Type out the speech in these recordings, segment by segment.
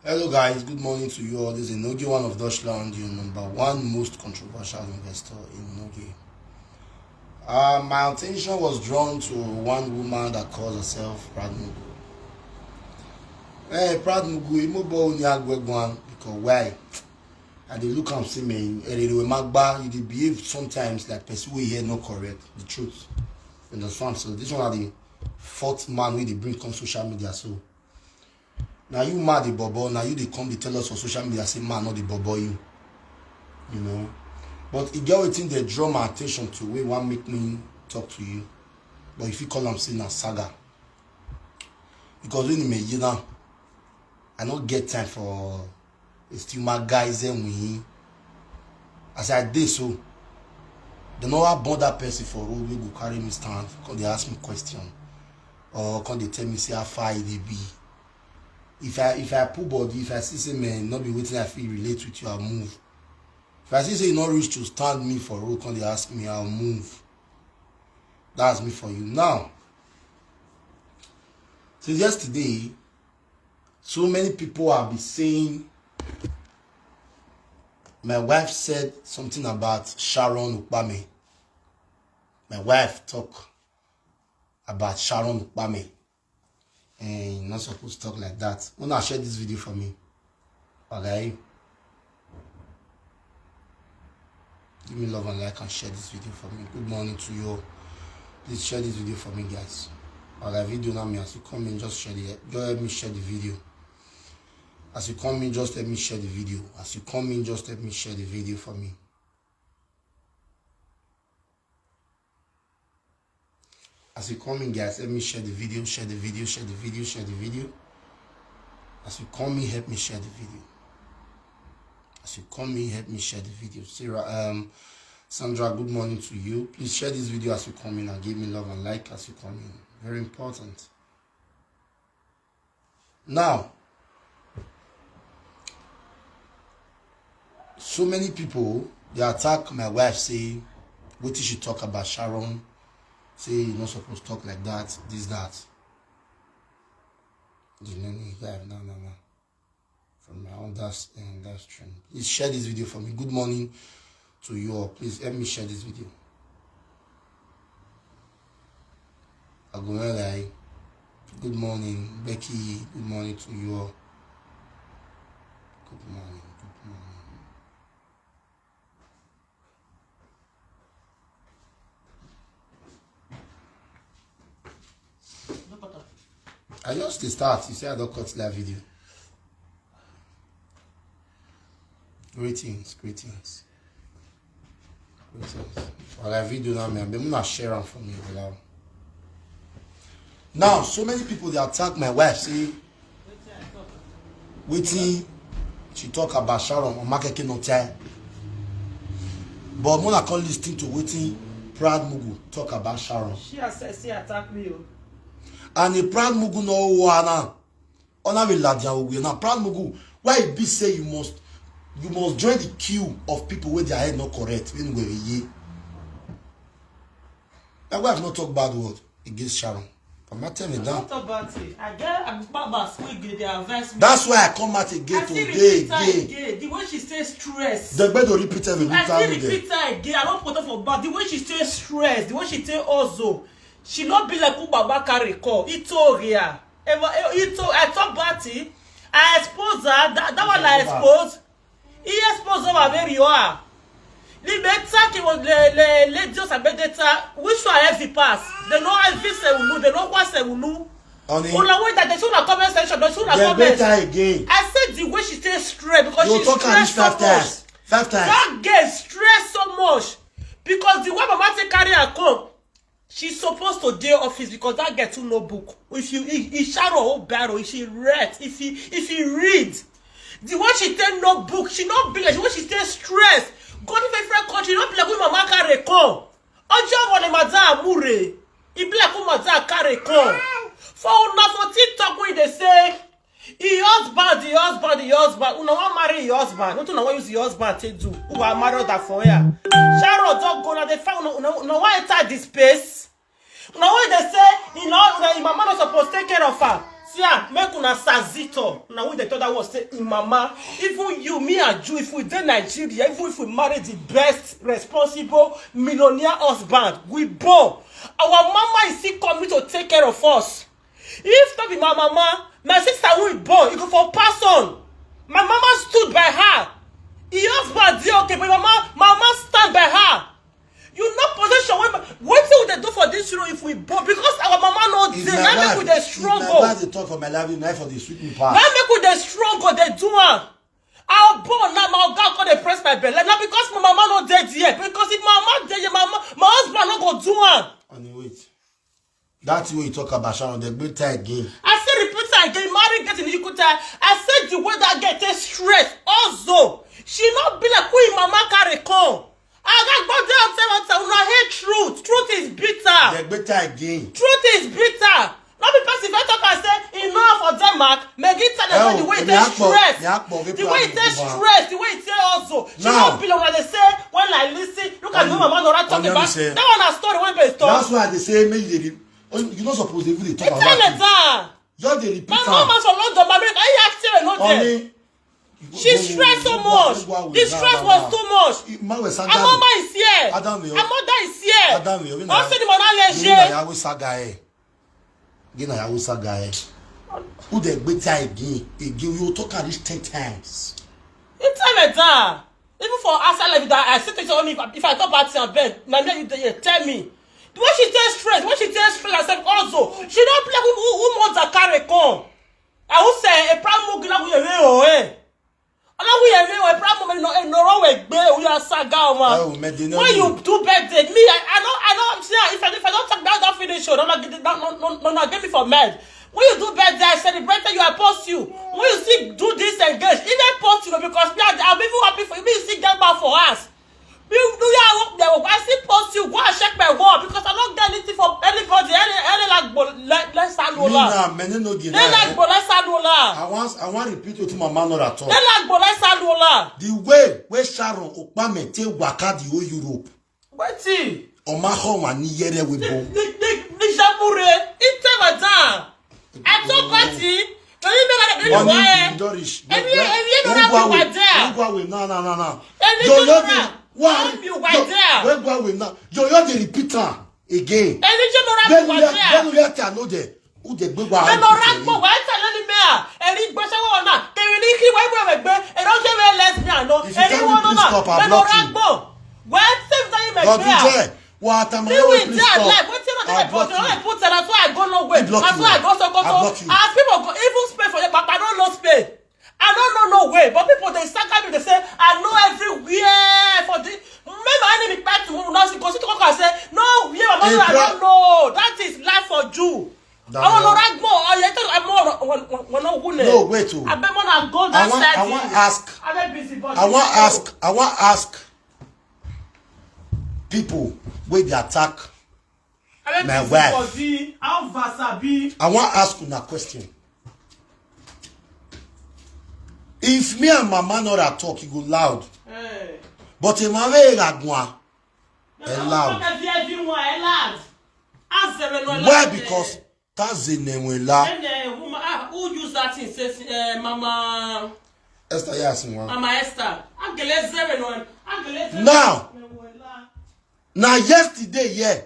Hello guys, good morning to you all. This is Enogie, one of Deutschland, your #1 most controversial investor in Enogie. My attention was drawn to one woman that calls herself Proud Mugu. Hey, Proud Mugu, because why? And they look and see me, you behave sometimes like person we hear not correct, the truth. You understand? So this one are the fourth man when they bring on social media. So now you mad the bobo, now you they come to tell us on social media, say man not the bobo you know. But it get waiting they draw my attention to where one make me talk to you. But if you call them saying a saga. Because when you may I don't get time for still my guys and we as I did so they know I bought that person for road we go carry me stand because they ask me question or can they tell me say how far they be. If I put body, if I see say man not be waiting I feel relate with you, I'll move. If I see say you not reach to stand me for road, can they ask me, I'll move. That's me for you. Now, since yesterday, so many people have been saying my wife said something about Sharon OKPAMEN. My wife talk about Sharon OKPAMEN. And you're not supposed to talk like that. Wanna share this video for me? Okay. Give me love and like and share this video for me. Good morning to you all. Please share this video for me, guys. Okay, video now me as you come in, just share the just help me share the video. As you come in, just let me share the video. As you come in, just let me share the video for me. As you come in, guys, let me share the video, share the video, share the video, share the video. As you come in, help me share the video. As you come in, help me share the video. Sarah, Sandra, good morning to you. Please share this video as you come in and give me love and like as you come in. Very important. Now, so many people, they attack my wife, say, what did she talk about Sharon? Say you're not supposed to talk like that, this, that. No. From my own, that's true. Please share this video for me. Good morning to you all. Please help me share this video. Agunelai, good morning. Becky, good morning to you all. Good morning. I just start. You say I don't cut that video. Greetings. For that video now, I'm not sharing from you. Now, so many people they attack my wife. Say, waiting. She talk about Sharon on market no time. But when I can't listen to waiting, Proud Mugu talk about Sharon. She attack me. And the Proud Mugu no wana. Ona will ladia now. Proud Mugu, why it be say you must join the queue of people with their head not correct. My wife not talk bad word against Sharon. I'm not telling you that. Talk about it. I get Baba Swig they advise me. That's why I come out again today. The way she stays stressed. The better repeat every I still repeat her again. I don't put her for bad. The way she stays stressed, the way she stays also. She not be like who Baba carry call. Itoria. I talk about it. I expose her. That one I expose. He exposed her very well. The better was the ladies and better. Which one have the pass? They know every se will they know what se will know. Una wait that they should have comment section. They should have comment. Again. I said the way she stays stressed because you she's stressed so much. 5 times. That girl stressed so much because the way Mama take carry her come. She's supposed to do office because that gets to no book. If Sharon whole barrel, if she read, if he read, the way she take no book, she not be like the way she stay stressed. Go to different country, not be like when Mama carry come. Ojo wale madam mure. He be like when madam carry come. For TikTok where they say, the husband. Una want marry your husband. Not una want use your husband to do. Who are married that for ya? Sharon don't go now. They found no why enter this space. Now when they say, my mama not supposed to take care of her. See, make una sazito. Now when they thought that was say, mama, even you, me and you, if we did Nigeria, even if we marry the best, responsible, millionaire husband, we born. Our mama is still coming to take care of us. If not be my mama, my sister will be born. You go for person. My mama stood by her. He husband did okay, but mama stand by her. You no position what will they do for this room if we born? Because our mama no dey. Now make we dey struggle. Now they talk for my life, now for the sweet me part. Now make we dey struggle, they do am. I'll born now, my God can they press my belly. Now because my mama not dead yet. Because if my mama dead, my husband not go do am. And wait. That's what you talk about, Sharon. The great time again. I said repeat again, marry getting the equal time. I said the way that get stress. Also, she not be like who mama carry come. I got go down tell her hate truth. Truth is bitter. The great time again. Truth is bitter. Not because if I talk and say enough for Denmark, make it tell them the way it is stress. The way it is stress, the way it is also. She not be like when they say when I listen, look at the mama Nora talking about. That one a story when they talk. That's why they say make you're not supposed to even talk about it. Just they repeat. My mama's from London, my I actually not there. She stressed so much. The stress was too much. Her mama is here. Her mother is here. Also the mother leisure. Gina Yahusa guy. Who the better again? You talk at least 10 times. You tell me that. Even for outside that I sit to me if I talk about your bed, now you tell me. When she takes stress, herself also, she don't play who mother carry come. I will say a problem gonna be a when you do birthday, me, I know I'm saying if I don't talk that finish show, don't get me for mad. When you do birthday, I celebrate you, I post you. When you see do this engage, even post you because I'm even happy for you. You see get back for us. I still post you, go and check my wall because I don't get anything from anybody. Let's stand all that. I want to repeat it to my man not at all. The way where Sharon OKPAMEN take waka the whole Europe. What's it? Omaho wani yere we bo. The Japure, it's never done. I told party. No. Why you right there? Where we now? You're the repeater again. Then you know there. Who the big one? What am I doing? That's why I go no way. That's why I go so. As people go even spend for you, but I don't know spend. I don't know no way, but people they start coming, they say I know everywhere for this. Remember enemy back to now because you can say no, I don't know. That is life for you. I want to rank more. No, wait too. I bet wanna go that side. I want ask people where they attack my wife. I want ask you a question. If me and my man not talk, you go loud. Hey. But if my way loud. Why? Because that's the name we loud. Who use that thing? Says Mama Esther, yes, Mama Esther. Now yesterday, yeah.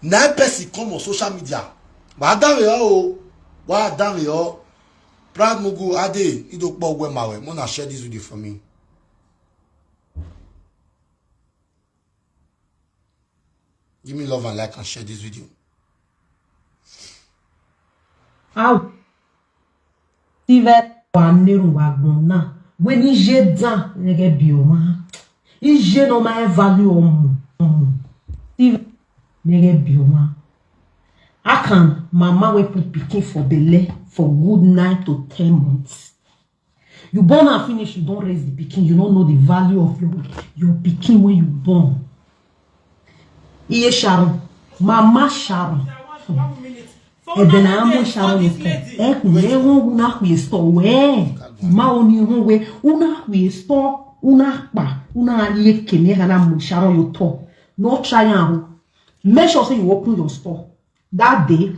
Now person come on social media. But I don't Proud Mugu Ade, you don't where my way. Mona share this video for me. Give me love and like and share this video. How? Steve Waneru Wagona. When he jet down, they get bioma. He jet no my value on Steve, they get bioma. I can mama we put picking for belly for good 9 to 10 months. You born and finish, you don't raise the picking, you don't know the value of your picking when you born. Iye Sharon, Mama Sharon. And then I'm Sharon. Una we store where ma oni we una we store una pa una ye kene na Sharon you talk. No try and make sure say you open your store. That day,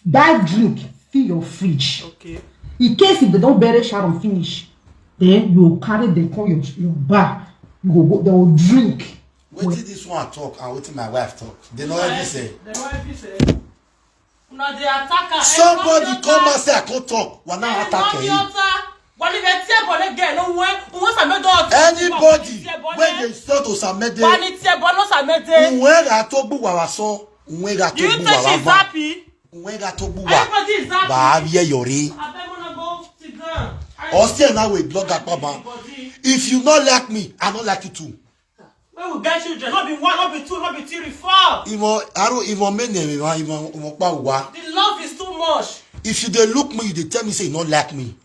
buy drink fill your fridge. Okay. In case if they don't bury Sharon finish, then you carry them come your bar. You go, they will drink. What did this one talk and what did my wife talk? They know everything say. They know everything. Now the attacker. Somebody come and say I can't talk. We're not attacking you. Anybody when they start to submit do you think she's happy? Everybody is happy. If you not like me, I don't like you too. When we get children, not be one, not be two, not be three, four. The love is too much. If you they look me, they tell me say you not like me.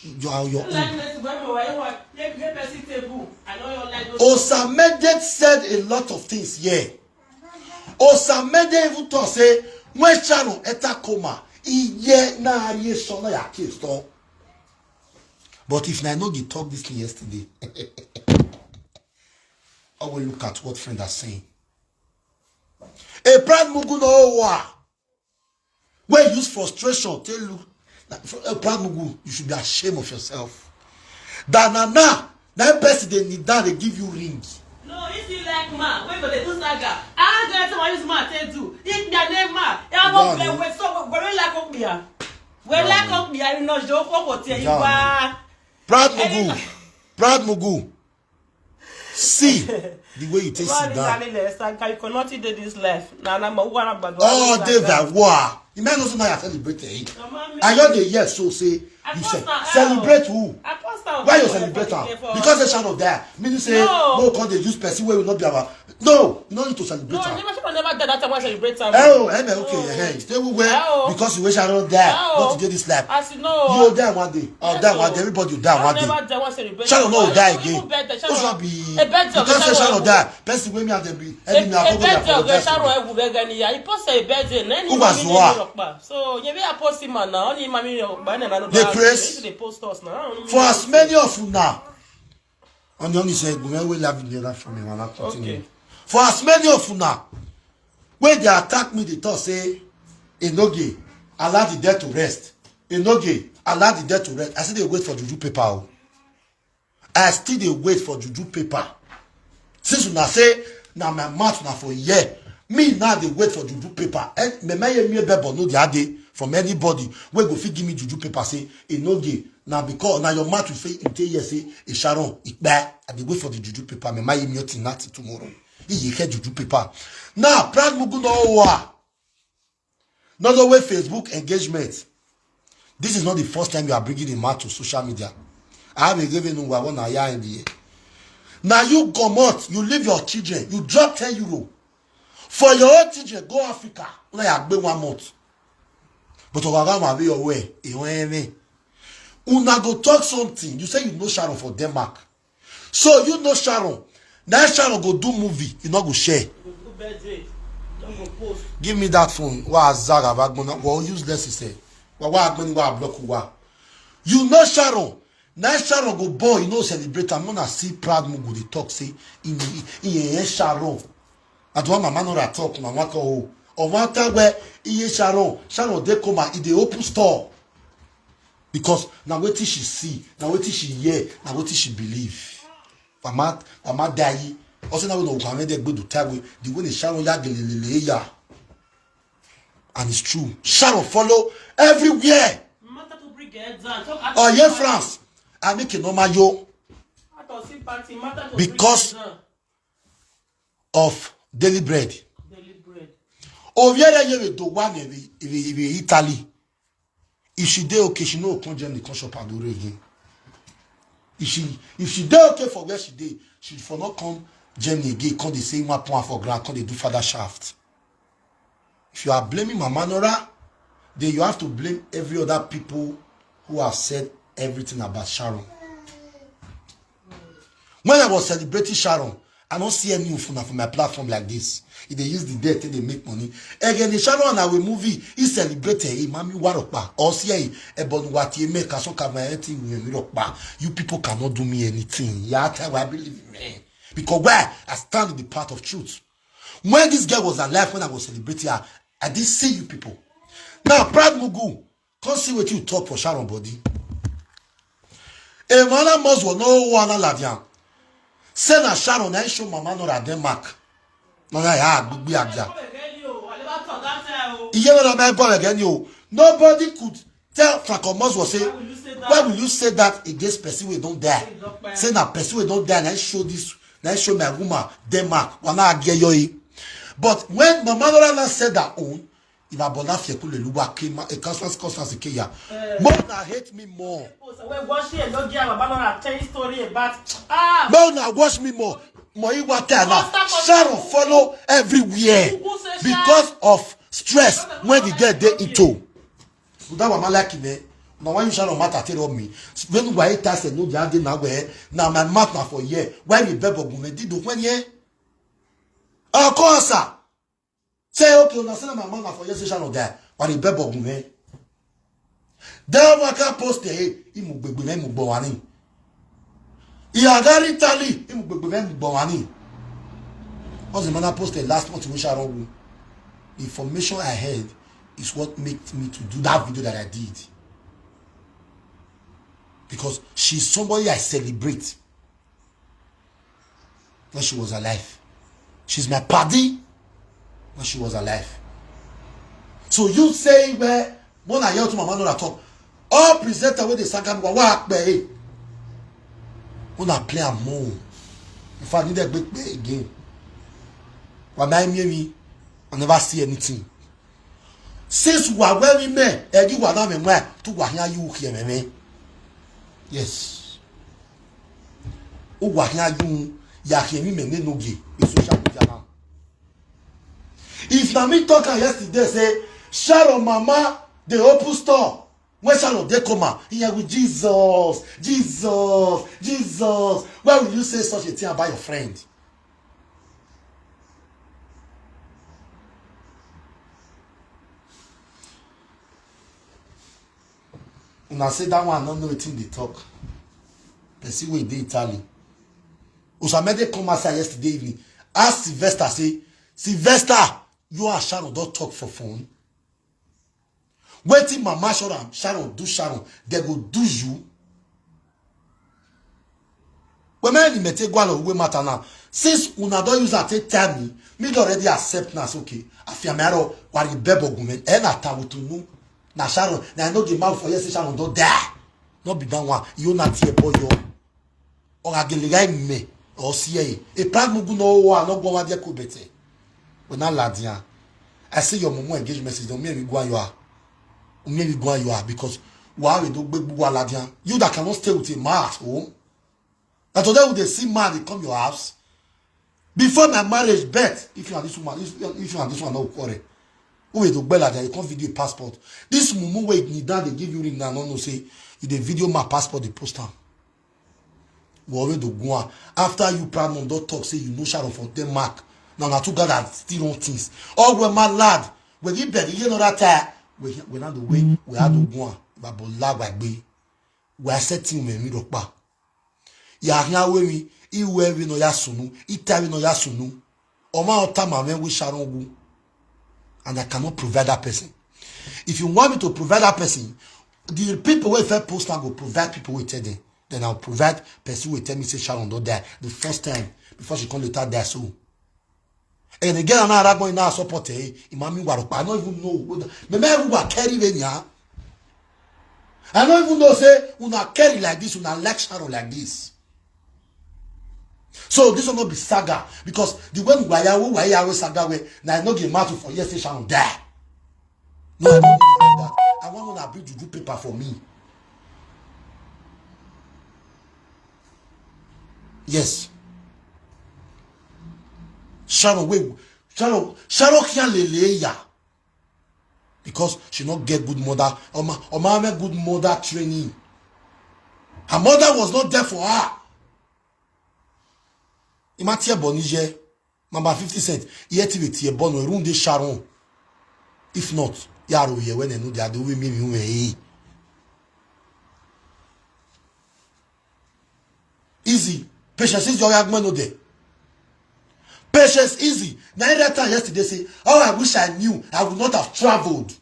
You are your own. Osamede said a lot of things here. Osamede even thought say when Sharon eta coma, iye na ariye shona ya case to. But if Enogie talk this thing yesterday, I will look at what friend are saying. A proud mugu no wa. Where use frustration, tell you. A proud mugu, you should be ashamed of yourself. That that person they need that they give you ring. No, if you like ma, when they do saga, I get to use ma tell you. If their name ma, I won't play with so we like up me. We like up me, I know joke what tell you. Proud mugu. See the way you take it down. You cannot do this life. Oh, David, wow. You may also not celebrate it. I heard the yes, so say you say celebrate who? Why you celebrate her? Because they shall not die. Meaning say no, because they use person where will not be our. No, you don't need to celebrate her. Never did that time I celebrate her. Oh, okay, stay where because you wish I don't die. Not to do this life. As you know, you'll die one day. I'll die one day. Everybody will die one day. Shall not die again. What's not be because they shall not die. Person with me and them be enemy. I who was what? So you be a post man now. Only mommy the praise. They post us now. For as many of you now, and only say we will have the from me when I continue. Okay. For as many of you now, when they attack me, they talk say, Enogie, allow the dead to rest. Enogie, allow the dead to rest. I still they wait for juju paper. I still they wait for juju paper. Since you now say, now my mouth now for a year. Me now they wait for juju paper. And me bebo no the other from anybody. When go fit give me juju paper say Enogie. Now because now your mouth will say you tell you say a Sharon it bad. I they wait for the juju paper. Me my me not tomorrow. You get juju paper. Now proud mugu no wa. Not the way Facebook engagement. This is not the first time you are bringing a man to social media. I have a given one aya in the year. Now you come out, you leave your children, you drop 10 euro. For your own children, go Africa. Like I be 1 month. But Ogagama be your way. Una go talk something. You say you know Sharon for Denmark. So you know Sharon. Now Sharon go do movie. You not go share. Give me that phone. What useless he say. What block. You know Sharon. Now Sharon go boy. You know celebrate. I'm gonna see proud mugu. They talk say in Sharon. I don't want my man to talk. My mama go. Or one time where Sharon they come and they open store. Because now what she see, now what she hear, now what she believe. Mama die. Also now we know how they go to time the way Sharon ya. And it's true. Sharon follow everywhere. Oh yeah, France. I make it normal yo. Because of daily bread. Oh yeah, you do one in Italy. If she dey okay, she no come join the shop and do again. If she dey okay for where she dey, she for not come Germany again. Come they say one point for ground. Come they do father shaft. If you are blaming Mama Nora, then you have to blame every other people who have said everything about Sharon. When I was celebrating Sharon, I don't see any phone for my platform like this. If they use the debt, they make money. Again, the Sharon and our movie is celebrated. Mami warokpa. Or see a bon what you make us you people cannot do me anything. Yeah, I believe me. Because where I stand in the path of truth. When this girl was alive, when I was celebrating her, I didn't see you people. Now, Proud Mugu, Come see what you talk for Sharon body. A man must no one ladian. Say na Sharon I show mama no at Denmark. No na ya gbigbe aja. You know that boy again you. Nobody could tell Francomas was say, why will you say that against person we don't die? Say that person we don't die and I show this, and I show my woman Denmark. Wana get you. But when Mama Nora said that own, if I bona fieku le luwa kema a constance keya, Mona hate me more. Watch here, Enogie, Mama Nora tell you story about Mona watch me more. Moi water now. Sharon follow everywhere because of stress when the girl dey into. So that Mama like me. Now when you Sharon matter tell me. When why it has no dey na where now my mouth na for year. Why me bebo go me did when ye? Of course, sir. Say okay, una say my mama for year Sharon die. Why the bebo go me? Then waka post e imu gbegbe me mu gbo wani. Iagari tali imu gbegbe me mu gbo wani. What's the man posted last month in Sharon? The information I heard is what made me to do that video that I did. Because she's somebody I celebrate when she was alive. She's my paddy when she was alive. So you say where when I yell to my man on top, all presenter with the second one, what be? When I play a more, if I need a big play again, when I me, I never see anything. Since we are wearing me, and you are not me, to wahia you here, me. Yes. O wahia you, ya hear me, Enogie, social media now. If na me talking yesterday, say, Sharon mama, the open store. When Sharon they come out, here with Jesus, Jesus, Jesus. Why will you say such a thing about your friend? When I say that one, I don't know what they talk. They see where they Italy. Osamede come outside yesterday evening. Ask Sylvester, say, Sylvester, you and Sharon don't talk for phone. Waiting Mama Sharon do Sharon, they go do you. When me me take go we matter now. Since una don't use that take tell me already accept now. Okay. Afiamero wari bebo gumen. Na tawutu na Sharon na Enogie mouth for yes Sharon don't die. Not be that one. You not here boy yo. Or ageliga me or see a plan mugu no wa no go wa dia ko bete. We na ladia. I see your mom engage message don't me go you are. Maybe go you are because why we do big ladia. You that cannot stay with a man at home. That today when they see man they come your house. Before my marriage bet, if you are this woman, if you are this one no quarrel. Who will do bella there? You can't video a passport. This mumu way need that they give you ring now. No say you the video my passport the poster. We already do go after you proud mom don't talk say you know Sharon for Denmark. Now na two guys still on things. All we my lad when you bet you know that time we not the way we had to go but lag by be we are setting me do pa. Ya hia we mi iwe we no ya sunu itawi no ya sunu. Oma otama when we Sharon go. And I cannot provide that person. If you want me to provide that person, the people who first post go provide people who tell them. Then I'll provide person who tell me say Sharon don't die the first time before she come later die so. And again another going now support her. Imami waropa. I don't even know. Maybe who carry venia. I don't even know say una carry like this, una like Sharon like this. So this will not be saga because the way we saga way now I know get matter for yes Sharon die. No, I don't need it like that. I want to bring juju paper for me. Yes. Sharon can't lele ya because she not get good mother or mama good mother training. Her mother was not there for her. Imatia bonije, number 50 cents. Yet with your bon room de Sharon. If not, yaro ye when they know they are doing me. Easy. Patience is your young man no day. Patience easy. Now that time yesterday say, oh, I wish I knew I would not have traveled.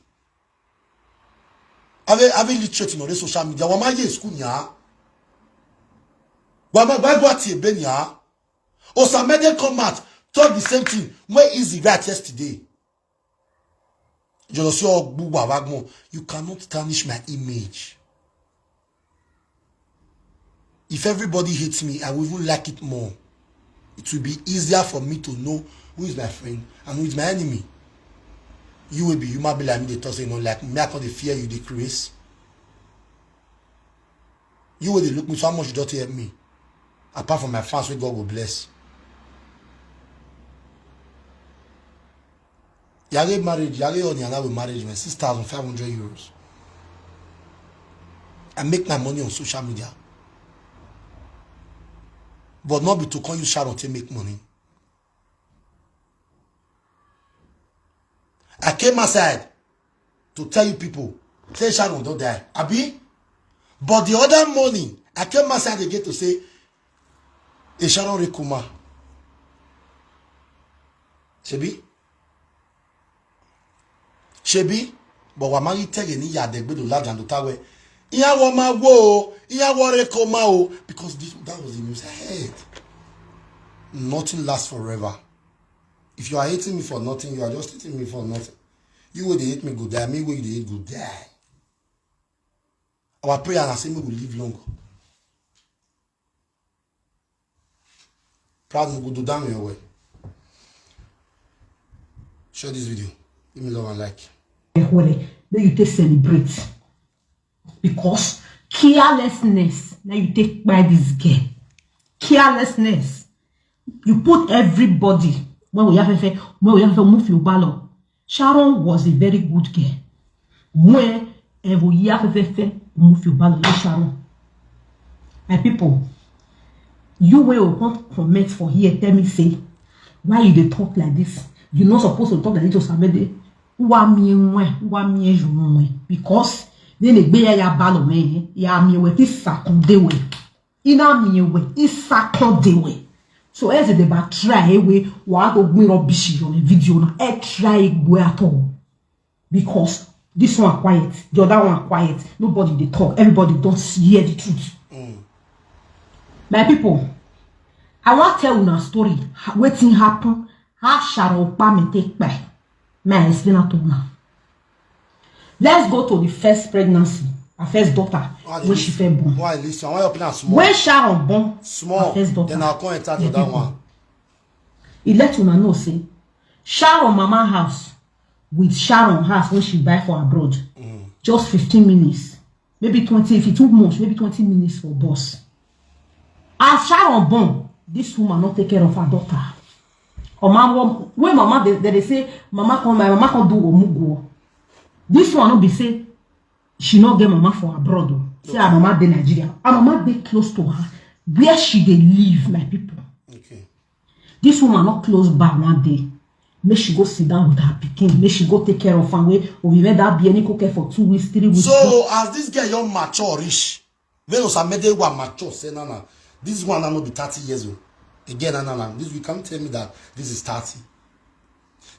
Ave literate in the social media. Wama ye school nya. Wama by go ati ebe nya. Osamede come out talk the same thing. Where easy right yesterday. You cannot tarnish my image. If everybody hates me, I will even like it more. It will be easier for me to know who is my friend and who is my enemy. You might be like me, they talk say, like me, I can't fear you, they crease. You will look me so much you don't help me. Apart from my fans, which God will bless. Yare marriage, Yare on Yana with marriage, man, 6,500 euros. I make my money on social media. But not be to call you Sharon to make money. I came outside to tell you people, say Sharon don't die. Abi? But the other morning, I came outside again to say, Sharon Rekuma. Shebi? But wa mari tell ni ya degbe do large and tawe. Iya wo ma wo, iya wo Rekuma o, because that was the news I heard. Nothing lasts forever. If you are hating me for nothing, you are just hating me for nothing. You will hate me good die, me will hate good die. Our prayer and I say me will live long. Proud me will do down your way. Share this video. Give me love and like. Then you take celebrate. Because carelessness, now you take by this girl. Carelessness. You put everybody when we have to move your ballot. Sharon was a very good girl. When we have to move your ballot, Sharon. My people, you will want comment for here. Tell me, say, why you dey talk like this? You're not supposed to talk like this to somebody. Because then the bear ya ballot me ya me we this Saturday way. Ina me we is Saturday way. So as they ba try we wa go gbin rubbish on the video na e try go at all. Because this one quiet, the other one quiet. Nobody they talk. Everybody don't hear the truth. My people, I want to tell you a story. Wetin happen? How Sharon OKPAMEN take by? May I explain it to you now. Let's go to the first pregnancy, her first daughter, when she fell born. Why listen? Why open small? When Sharon born, small, her first daughter, then I'll come and start with that one. He let you know say Sharon mama house with Sharon house when she buy for abroad. Just 15 minutes, maybe 20. If it too much, maybe 20 minutes for bus. As Sharon born, this woman not take care of her daughter. Or mama, when mama they say mama come, my mama can do omugo. This one not be say she not get mama for abroad. Say her mama de Nigeria. Her mama be close to her. Where she they live, my people. Okay. This woman not close by one day. Make she go sit down with her pikin. Make she go take care of her way. Or we made that be any cook for 2 weeks, 3 weeks. So as this girl young mature rich, when us made one mature say no. This one not be 30 years old. Again, no. This you can't tell me that this is 30.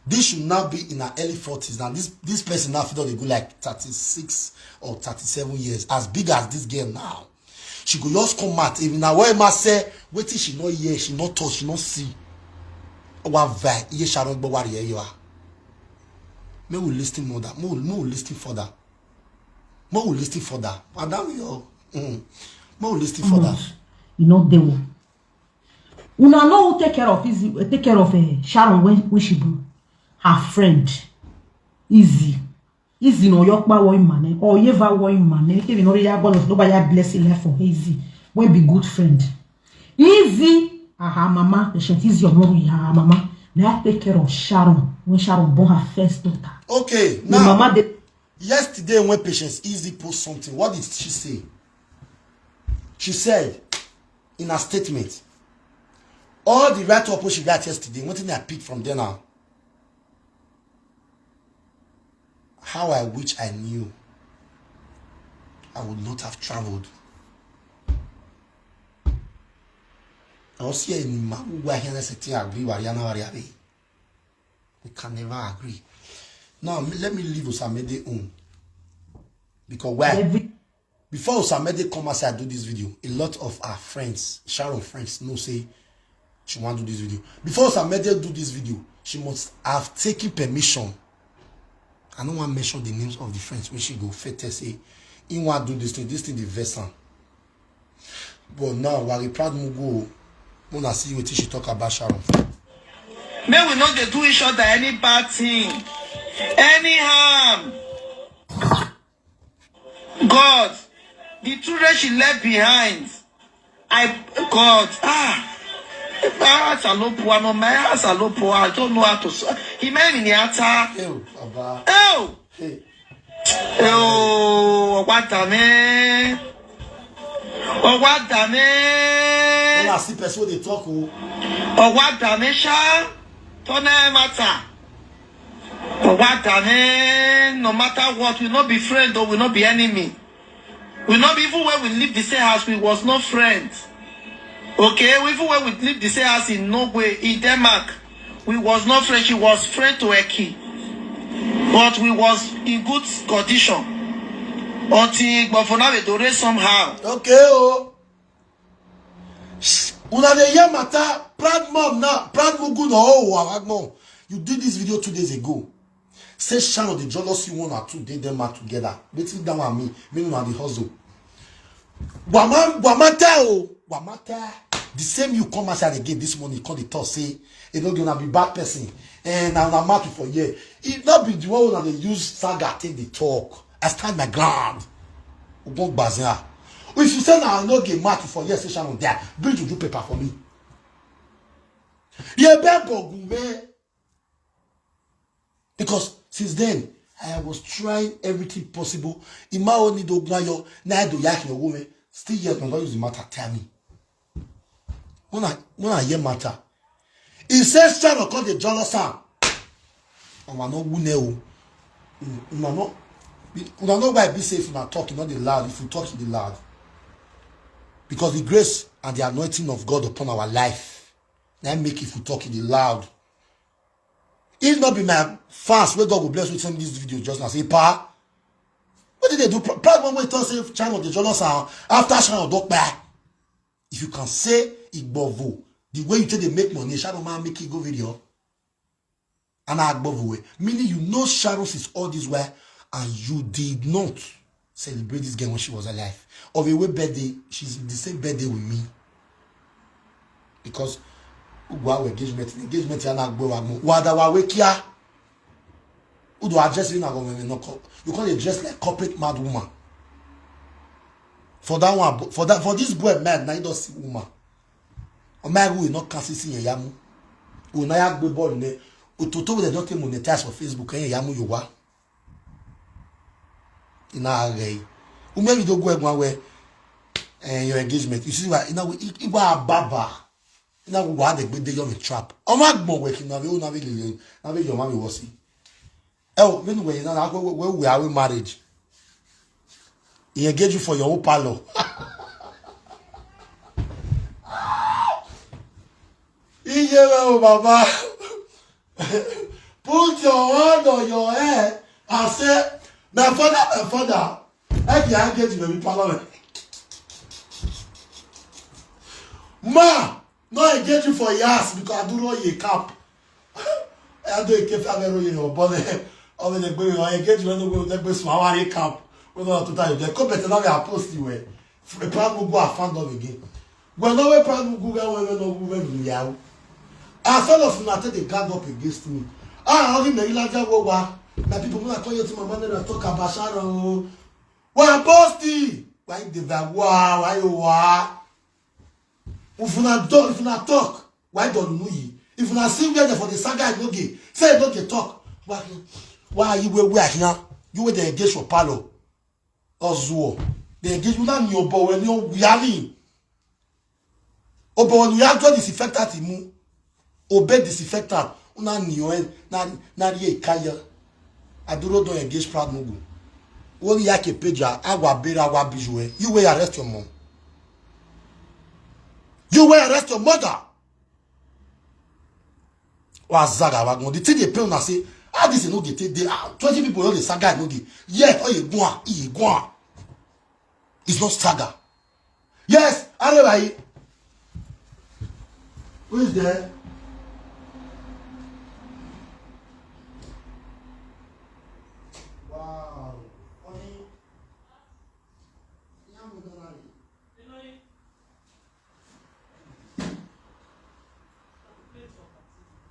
This should now be in her early 40s. Now this person now feel they go like 36 or 37 years. As big as this girl now. She go just come out. Even now where must say, wait till she not hear, she not touch, she not see. What vai? Ye Sharon but here you are. Me will listen more that. More will listen further. More will listen further. And now we all. More will listen further. You know they will. Una know who take care of Sharon when she born. Her friend, Easy no yokba wo imane or yeva wo imane. Even no ya God nobody bless life for Easy. When be good friend. Easy her mama, the shit is your mom, her mama. Now take care of Sharon when Sharon born her first daughter. Okay, the now mama yesterday when Patience Easy post something, what did she say? She said in her statement, all the write-up she got yesterday, one thing I picked from there now. How I wish I knew I would not have traveled. I was here in agree. We can never agree. Now let me leave Osamede on. Because why? Before Osamede come outside do this video, a lot of our friends, Sharon friends, know say she want to do this video. Before Osamede do this video, she must have taken permission. I don't want to mention the names of the friends when she go fete say, he want to do this thing the vessel. But now, while we proud Mugo, when I see what she talk about Sharon. May we not do each other any bad thing, any harm. God, the children she left behind, God, my hearts are low poor, no, my hearts are low poor, I don't know how to, he made me neata. Oh, what a man. Oh, what a man. When I see person they talk, oh, what a man, don't matter. Oh, what a man, no matter what, we'll not be friends or we'll not be enemy. We'll not be, even when we leave the same house, we was not friends. Okay, even when we leave the same house in Enogie, in Denmark, we was not friends. She was friend to Eki. But we was in good condition. But for now, we do it somehow. Okay, oh. Una de ye mata, proud mom now, proud mugu no oh, you did this video 2 days ago. Say Sharon the jealousy 1 or 2 days them are together. Between them and me on the hustle. Wamata. The same you come outside again this morning, call the talk, say, you know, gonna be bad person. And I'm not for you. It not be the one that they use saga take the talk. I stand my ground. If you say now I no get mad for you, say Sharon there, bring to do paper for me. Because since then, I was trying everything possible. In my own need to now do yak your woman. Still yet, I'm not use the matter. Tell me. When I hear matter, he says Sharon call the jealous son. I'm not wuneo. You know why be safe if you're talking, not the loud. If you talk in the loud, because the grace and the anointing of God upon our life, now make if you talk in the loud. If not be my fans, where God will bless you, send this video just now. Say, Pa, what did they do? Proud one way to say Sharon the jealous son after Sharon dog back. If you can say Igbovo, the way you tell they make money, Sharon man make it go video. And I Igbovo, meaning you know Sharon is all this way, and you did not celebrate this girl when she was alive. Of a way birthday, she's the same birthday with me. Because wow, engagement and Agbo Wada Wawekia. Udo address you can't address like corporate mad woman. For that one, for this boy mad, now he does see woman. A man who will not cancel in yamu. Who na yak be ball ne. Utoto they don't monetize for Facebook and yamu yuwa. In our way. Who maybe don't go one way your engagement. You see what you know it was baba. You know what they big young trap. Oh my god, working now we now your mommy was see. Oh, anyway, you know where we are with marriage. He engage you for your own palo. Baba. Put your hand on your head and say, my father, I can engage you with palo. Ma, no engage you for your ass because I do not your cap. I do a kefa in your body. Over the baby, I engage you with the small cap. We don't have to tell you. The company now we post you. The proud will go and find them again. When no way proud will go and no move you. As all of them they gang up against me. Only me like that go back. My people when I call you to my mother and talk about Sharon. Why posty? Why the wow? Why you are? If you not talk, why don't you? If you not sing there for the saga Enogie, say don't you talk. Why you were now? You were the engaged for Palo. Ozuo. The engagement on your boy when you're yelling. Oh, but when you actually disinfectant him, obey disinfectant. Una niyo na ye kaya. Aduro don't engage proud mugu. Only yake peja agwa bera agwa bijwe. You will arrest your mom. You will arrest your mother. Wazaga wagon. The thing they pay on say How this Enogie take there? 20 people know the saga Enogie. Yet, oh, you go. It's not saga. Yes, everybody. Who is there? Wow.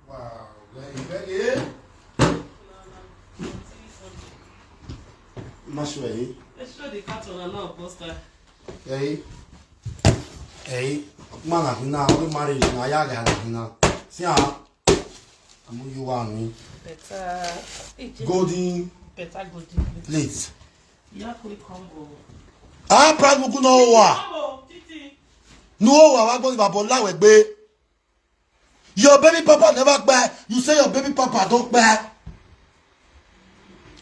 Wow. Very. Mashuei. Let's show the carton now, poster. Hey. Man, now we married now. Yaga now. See how? I'm you want me. Better. Golden. Better golden. Plate. Yeah, quick combo. Ah, proud mugu no wa. Combo, Titi. No wa go Babola we gbe. Your baby papa never buy. You say your baby papa don't buy.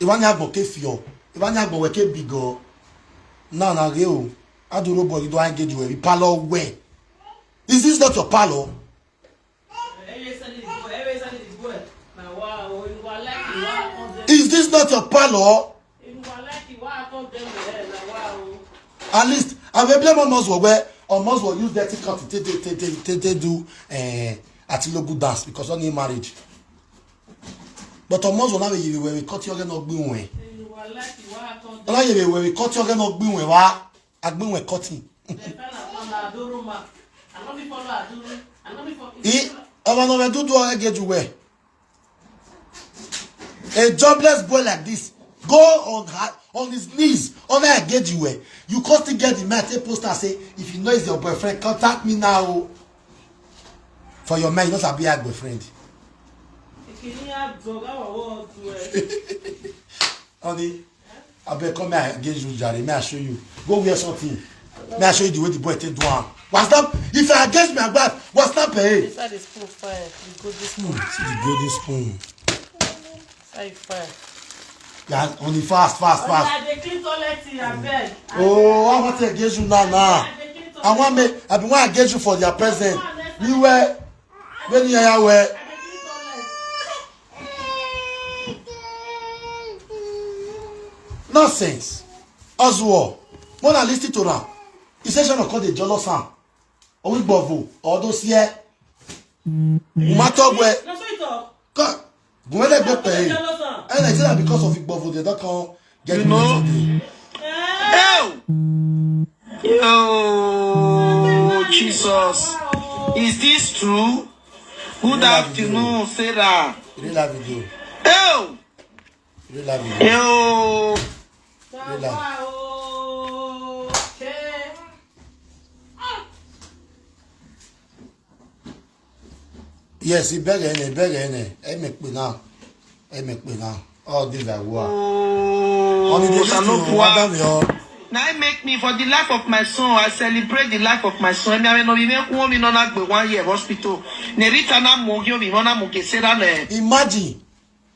Iwan ya go ke fio. Iwan ya go we ke bigo. Na re o. Aduro boy you don't engage you. Parlor where? Is this not your parlor? Is this not your parlor? At least I will blame almost where almost will use dirty cut to do atilogu dance because only marriage. But almost will not be where we cut your gen of being way. Where we cut your gen of being way, I've been cutting. A jobless boy like this go on his knees on I get you where you can't still get the man take poster say if you know it's your boyfriend contact me now for your man you not be a boyfriend. Honey, I better come here engage you, Jerry. May I show you? Go wear something. May I show you the way the boy take do one? What's that? If I engage my wife, what's that pay? Inside the spoon, fire. The golden spoon. See the golden spoon. Inside fire. Yeah, only fast. They clean toilet in your bed. Oh, I want to engage you now. I want me. I be want to engage you for their present. You were when you are where. Nonsense. Oswald. When I listen to them, he says, "Sharon call the jealous son." Or we bovu. Or those here. Matter where. That's what you talk. God. When they go pay. And I say that because of Igbovo, they don't come get me. Yo, Jesus. Is this true? Good afternoon, Sarah. You love video. Yo. You love video. Yo. Yes, he beg any. I make me now. All these are war. Only the list now I make me for the life of my son. I celebrate the life of my son. I mean, we make 1 year hospital. Imagine,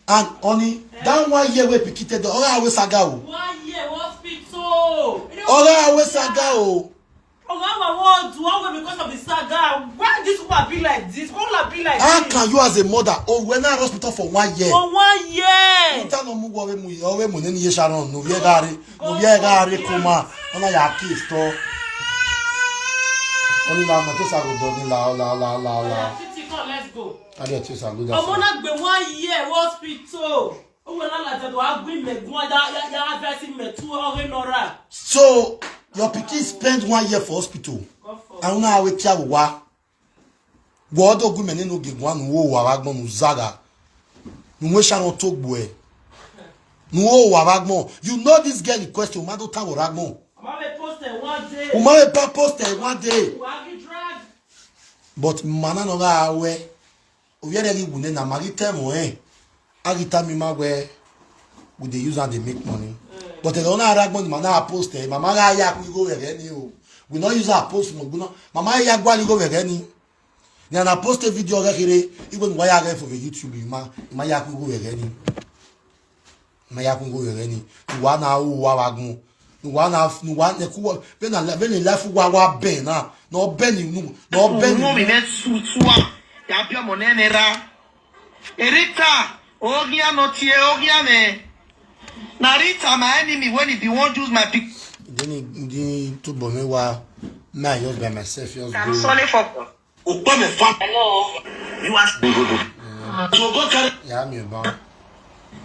and only that 1 year we picked the other always saga. 1 year hospital. Other always saga. Because of the saga. Why this people be like this? Why be like How this? can you as a mother we're not hospital for 1 year? For 1 year. No mu worry mu owe mu ni Sharon no ye gari kuma ona ya kiss to oni la mo to sa go do ni la Titi, come, let's go. ade to sa go da Omo na gbe 1 year hospital. O we la je do agbe megun ya advice me 200 naira. So your pikin spend 1 year for hospital and una we tia wa wo do gu me ni no gegun anu wo wa gbon mu zaga nu we Sharon to gbo e nu wo wa ragbon. You know this girl request o ma do ta wo ragbon. Mama me post it 1 day. O ma be post it 1 day. Wa gi drag. But mana no ga we o ye dey gu na marite mo agita mi ma we dey use and dey make money. But they don't ragbon mana post it mama ga ya ku go we ni o. We not use our post mo gbo mama ya gwa ni go we ni. Ni na post a video ga kire even why ya for YouTube ma ya ku go we ni. Ma ya ku go we ni. Wa na o wa wagun. Wa na ku be na life wa ben na no ben ni no ben no mi net sutua ya pia monenera erita Ogia no tie, Ogia me. Narita my enemy when he be won't use my pick. Then to Bomewa, my just by myself. I'm sorry for OKPAMEN fam. Hello. You are so go carry. Yeah, I'm your bound.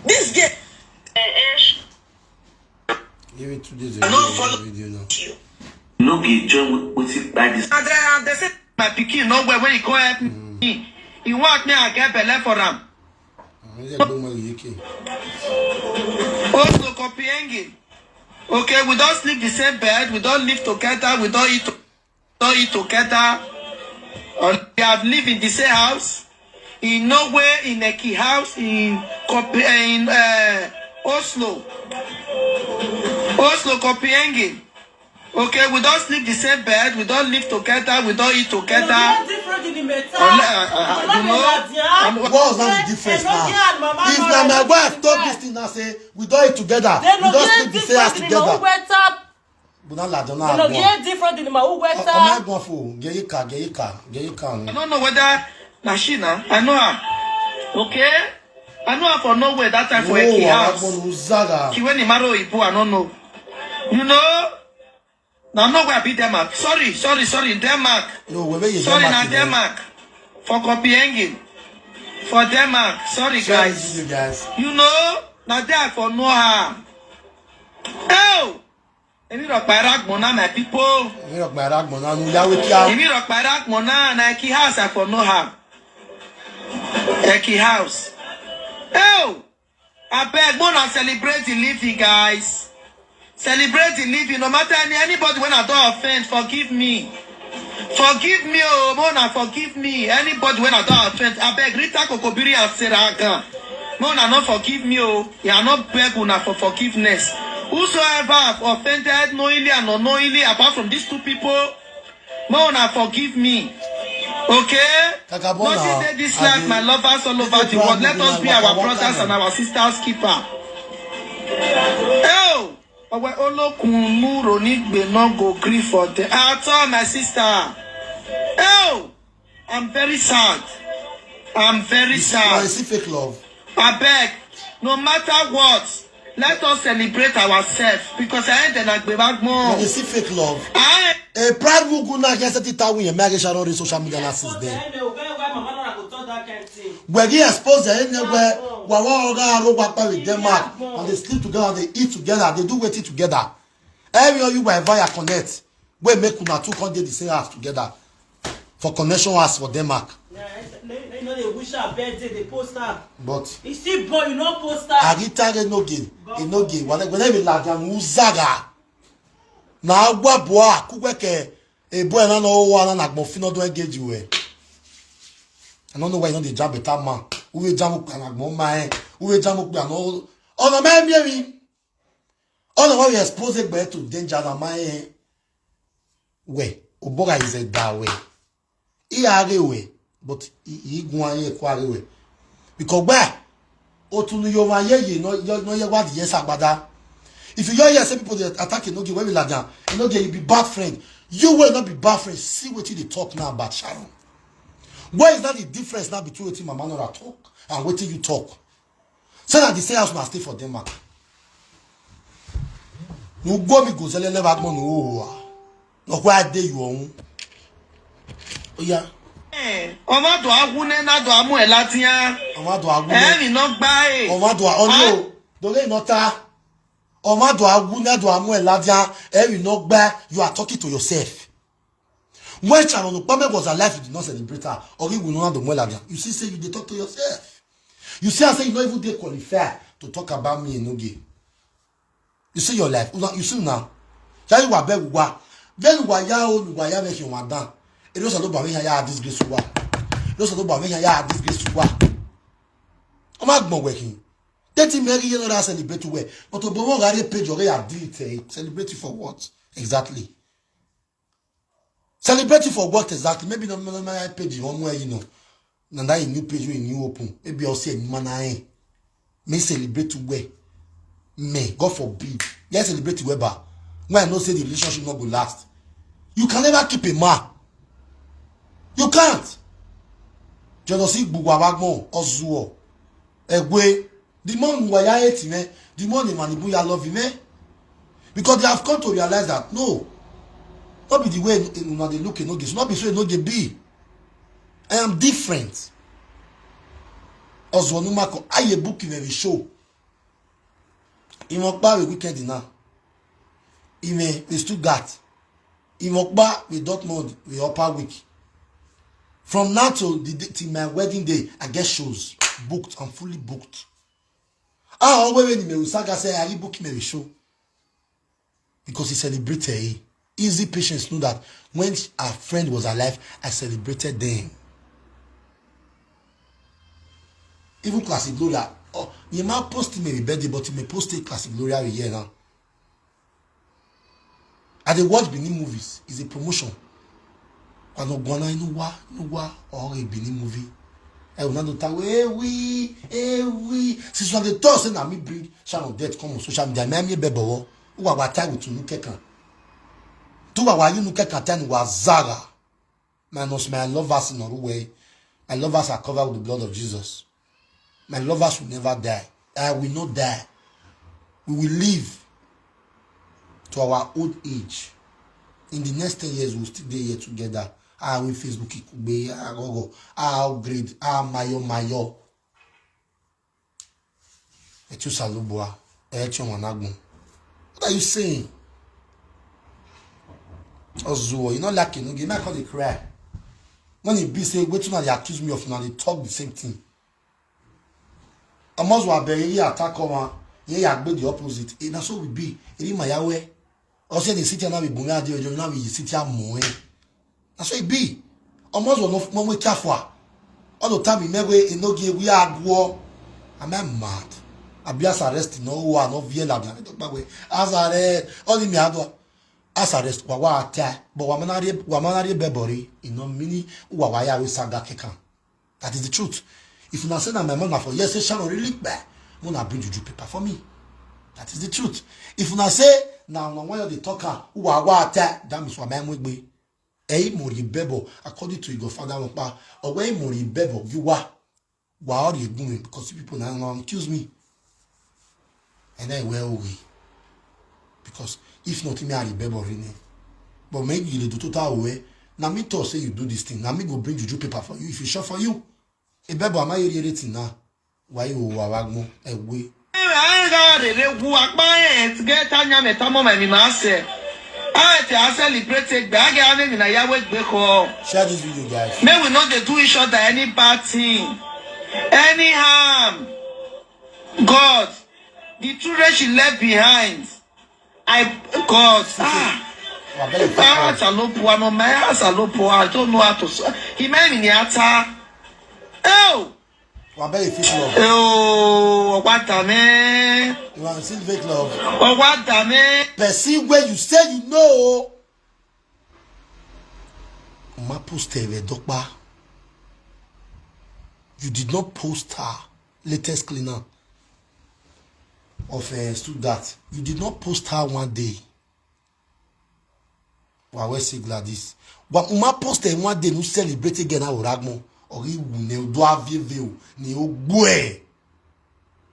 This game. Give it 2 days I ago. don't follow Video now. Enogie join with it like this. And they say my pikin no where when he come help me. He want me I get belle for him. Also copying. Okay, we don't sleep the same bed, we don't live together, we don't eat together. We have lived in the same house. In nowhere in a key house in Oslo. Oslo copying. Okay, we don't sleep the same bed, we don't live together, we don't eat together. What was that the difference now? If now my wife talk this thing now say we don't eat together, we don't sleep the same house together. But now Enogie different in my I don't know whether Nashina, I know her. Okay? I know her for nowhere that time for a key house. She went in Maro Ibu, I don't know. You know? Now I'm not going to be Denmark. Sorry, Denmark. No, sorry, not Denmark. For copying. For Denmark. Sorry, guys. You know? Now there for know her. Oh! Emi rock my rag mona, my people. Emi rock my rag mona, na Eki house, I for know her. Eki house. Oh! I beg, wanna celebrate the living, guys. Celebrate the living. No matter anybody when I don't offend, forgive me. Forgive me, oh, Mona, forgive me. Anybody when I don't offend, I beg Rita Kokobiri and Seraka. Mona, not forgive me, oh. You are not beg una for forgiveness. Whosoever have offended knowingly and unknowingly, apart from these two people, Mona, forgive me. Okay? Nothing that this life, my lovers all over the world. Let us be our brothers and our sisters' keeper. Oh! No go grief for the I told my sister. Oh, I'm very sad. I'm very sad. I see fake love. I beg, no matter what, let us celebrate ourselves because I ain't like back more. When you see fake love, a pride will go now against the town when marriage are on social media since then. When they expose the anywhere, with Denmark, and they sleep together, they eat together, they do waiting together. Every of you by via connect, we make una two come the same house together for connection house for Denmark. They know they wish her birthday, they post her. But you see, boy, you know post her. Agita Enogie, whenever la uzaga. Na agwa boa, kuweke e boy na no one na gbofino do engage you. I don't know why you know the job better man. Who will jam up and my who will jam up and all. Oh, no, man, baby. Oh, no, we expose it to danger and my way. Oboga is a that way. He are way, but he go on way. Because where? Oh, to you, my ye, no, what yes, Abada. If you hear some people that attack Enogie, where we lie down, Enogie, you be bad friend. You will not be bad friend. See what you talk now about Sharon. Where is that the difference now between what my man or talk and what you talk? So that the same house must stay for Denmark. No go me go sell never go no. No where dey you on. Oh yeah. Ọmọ do agune na do amu elatia. Ọmọ do agune. Mi no gba e. Ọmọ do ono. Do le nota. Ọmọ do agune do amu elatia. Mi no gba. You are talking to yourself. When Sharon OKPAMEN was alive, you did not celebrate her. Or you will not know the You see, say you did talk to yourself. You see, I say you not even dare qualify to talk about me Enogie. You see your life. You see now. Tell you what, then why ya make you want down. It was a little bit ya disgrace to what. It was a little bit ya disgrace to what. I'm not more working. 30 million dollars celebrate to where. But to go on page or delete celebrate for what exactly? Celebrating for what exactly? Maybe not my page one way, you know. And that new page when you open. Maybe I'll say man may celebrate to where. May God forbid. Yes, celebrate to where but when I know say the relationship not go last. You can never keep a man. You can't. Jealousy bugwabagmo or zuo. Egwe, the more waya hate me, the more manibuya love him, because they have come to realize that no, not be the way they look Enogie, not be so Enogie be. I am different. Ozwanumako, I a book in every show. Imokba with weekend now. Ime with Stuttgart. Imokba with Dortmund with upper week. From now till my wedding day, I get shows booked. I'm fully booked. Always when Saga say I book me a show because he celebrated. Easy patients know that when our friend was alive, I celebrated them. Even Classic Gloria. Oh, you might post me birthday, but you may post a Classic Gloria a year now. I dey watch Benin movies. It's a promotion. I no go na inuwa or a Benin movie. I will not tell we. Since when the thought say na me bring Sharon death come on social media, me bebo. Who wa tie with nu kekan. Tu wa you nu kekan ten was Zara. Minus my lovers in Norway. My lovers are covered with the blood of Jesus. My lovers will never die. I will not die. We will live to our old age. In the next 10 years, we'll still be here together. We Facebook, Ikube, Gogo, upgrade, Mayo. Etu Salubwa, Etu Managun. What are you saying? Ozuo, you know, like Enogie, you might call it cry. When he be say, wait till now they accuse me of now, they talk the same thing. Almost wa bury attack over, yeah, the opposite. And that's what we be. It is my way. Also, the city now we bring out the now we city more. That's what it be. Almost one no more careful. All the time we make way Enogie we are war. I'm mad. I be as arrested no one no viela bia. Talk way. As arrest. Only me ado. As arrest wa attack. But wa manari bebori. No mini wa ya we saga kekan. That is the truth. If you not say that my mother for yes, say Sharon really bad. I'm gonna bring juju paper for me. That is the truth. If you not say now when you the talker who are what that means what man will be. Mori bebo according to your father or way mori bebo you what are you doing? Because people now accuse me. And then where we? Because if not me I bebo really. But maybe you do total way. Now me to say you do this thing. Now me go bring juju paper for you if it's sure for you. Ebebo am I irritating now? Why you wagmo ewe? I get anya metamo my mimase. I celebrate bag in a Yahweh beko. Share this video, guys. May we not do each other any bad thing, any harm. God, the children she left behind. God. I don't know how to. He made me the oh! Oh, what a man! You want to see fake love? Oh, what a man! Perceive where you say you know. Ma post TV dokba. You did not post her latest cleaner of Stuttgart. You did not post her one day. Wa we say Gladys. But ma post her one day. No celebrate again our ragmo. Ori wu ne do avieve ni ogbo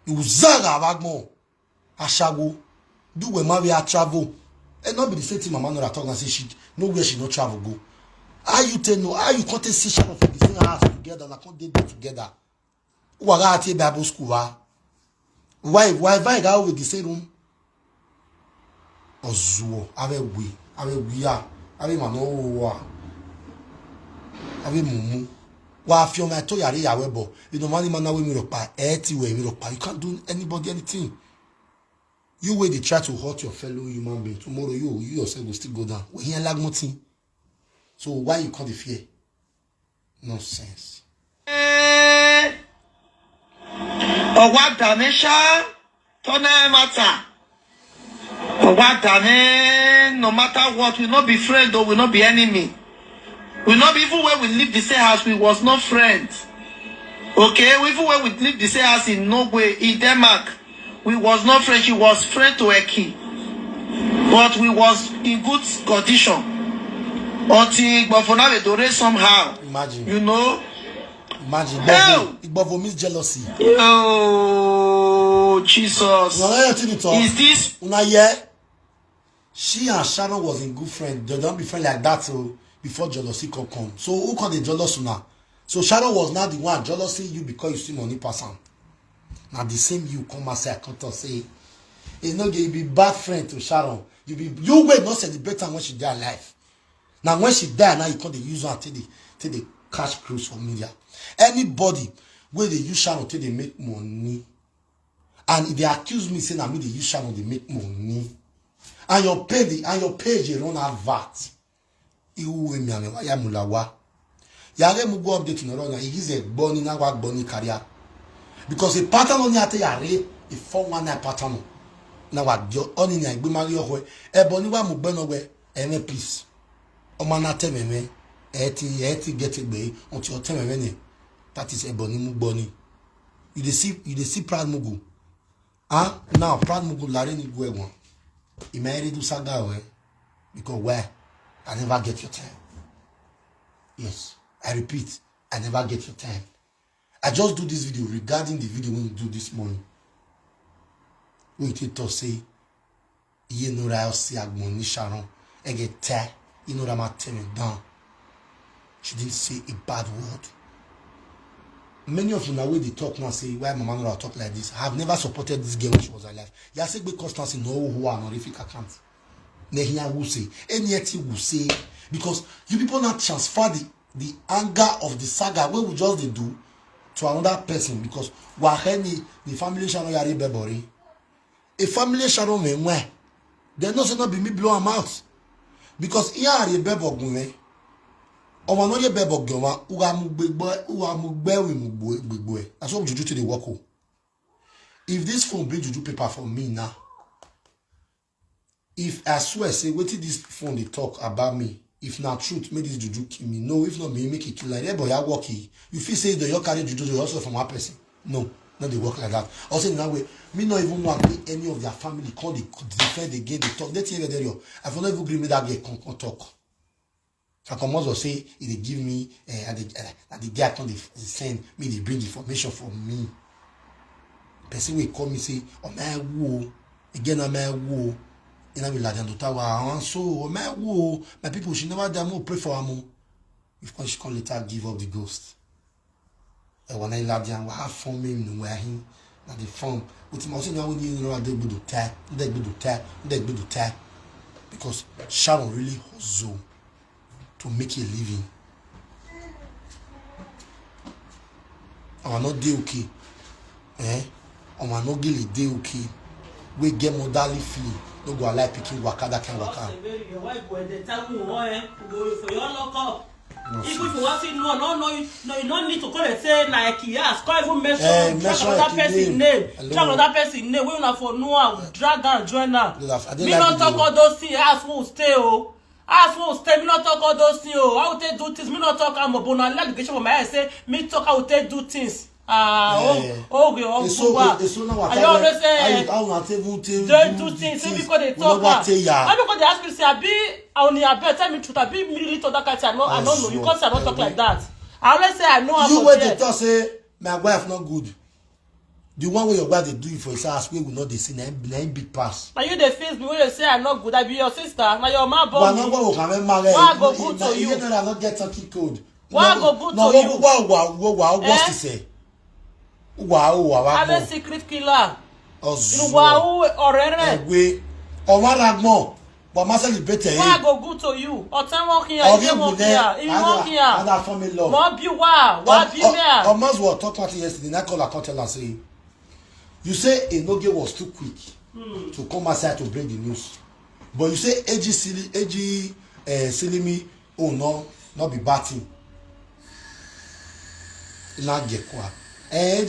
uzaga bagmo ashago do we marry a travel and not be the same thing mama no talk and say she no where she no travel go. How you tell no how you can't see Sharon for the same house together and can't date together. Who are at Bible school why go with the same room ozuo ave we ya ave mano ave mumu. Wa fio me to yare yawe bo you know man na we mi ropa we ropa you can't do anybody anything. You way they try to hurt your fellow human being tomorrow you yourself will still go down. We hear lag nothing. So why you call the fear? Nonsense. Oh what damesha tona mata. Oh what dame no matter what we not be friend or we not be enemy. We not even when we leave the same house, we was not friends. Okay, even when we leave the same house in Norway, in Denmark, we was not friends. She was friend to Eki, but we was in good condition. Until, but for now, we do somehow. Imagine. You know. Imagine. but for miss jealousy. Oh, Jesus. Is this? She and Sharon was in good friend. They don't be friend like that so before jealousy could come. So who called the jealous now? So Sharon was not the one jealousy you because you see money person. Now the same you come and say I can't say. You know you be bad friend to Sharon. You wait not celebrate her when she die alive. Now when she die now you can't use her till they cash cruise for media. Anybody where they use Sharon till they make money. And if they accuse me saying I mean they use Sharon they make money. And your page you run out VAT. You will me and ya mulawa. Yare mu go update no run. He is a bunny na work bunny career. Because a pattern on yate yare a 419 pattern. Now what your only na igbe mari oho e bunny wa mu gbe no we eme please. O ma na teme me eti get egbe until teme me ni. That is a bunny mu bunny. You dey see proud mugu. Ah now proud mugu lare ni go egbon. He married do saga way because where I never get your time. Yes, I repeat, I never get your time. I just do this video regarding the video when you do this morning. We take to say, you know that I see Agmoni Sharon, I get tired, you know that I'm turning down. She didn't say a bad word. Many of you now when they talk now say why Mama Nora talk like this. I have never supported this girl when she was alive. You say big constancy no who are honorific account. Nehia will say, anything will say because you people not transfer the anger of the saga what we just do to another person because waheni the family Sharon yari bebori. A family Sharon me where they not say not be me blow them out because here are the bebo o ma no ye bebo goma uga mugbe we mugbe that's what juju to the work. If this phone bring juju paper for me now, if I swear say what this phone they talk about me, if not truth make this juju kill me, no, if not me make it kill like that boy I work you feel say that you carry juju you also from one person, no, not they work like that. Also in that way me not even want any of their family call they defend again they talk that thing there you I for not even agree with that girl can talk. I come also say if they give me at the guy can they send me they bring information for me. Person will call me say oh my woo again oh my woo you know we like them to tower so oh my woo my people should never damn more pray for them. If she can later give up the ghost. And when I love them, we have form me no where him na the form. With my saying now we need know they go to tie because Sharon really hustle to make a living. I not dey okay. I not really dey okay. We get modally free. No go allow picking waka that can waka. If you want to know, no, you don't need to come and say like yes, can't even mention that person's name. Drag that person's name. We not for no drag and join now. Me not talk all those things. Ask who stay Ask who stay. Me not talk all those things. How would they do things? Me not talk. I'm a bona allegation for my head. Say me talk how would they do things. I always say don't do things because they talk. Because they ask me say I be only a better tell me truth. I be really to that kind. I don't know. You can't say I don't talk like that. I always say I know how to. You wait to talk say my wife not good. The one way your wife they do it for his ass we will not they see na big pass. Now you the face me when you say I'm not good. I be your sister. Now your man born me. Why go good to you? You know I not get turkey code. Why go good to you? What's to say? Wow, I'm a secret killer. Wow, we Ragmo, but myself is better. Why go good to you? Or time walk here, you walk here, you walk here. And I family love. What be wow? What be there? Almost was talking about yesterday. I call her tell and say, you say Enogie was too quick to come outside to bring the news, but you say AG Silimi, oh no, not be batting. Not get quoi. The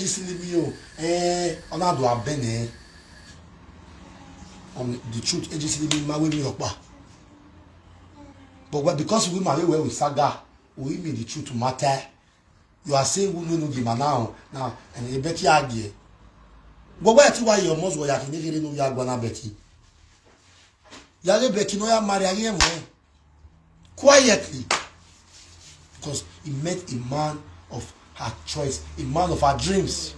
truth, but because we marry well with Saga, we mean the truth to matter. You are saying we know give now, and you bet you argue. But where to why your most were yakin no yagwana Betty? Yale Betty no ya marry again quietly because he met a man of her choice, a man of her dreams.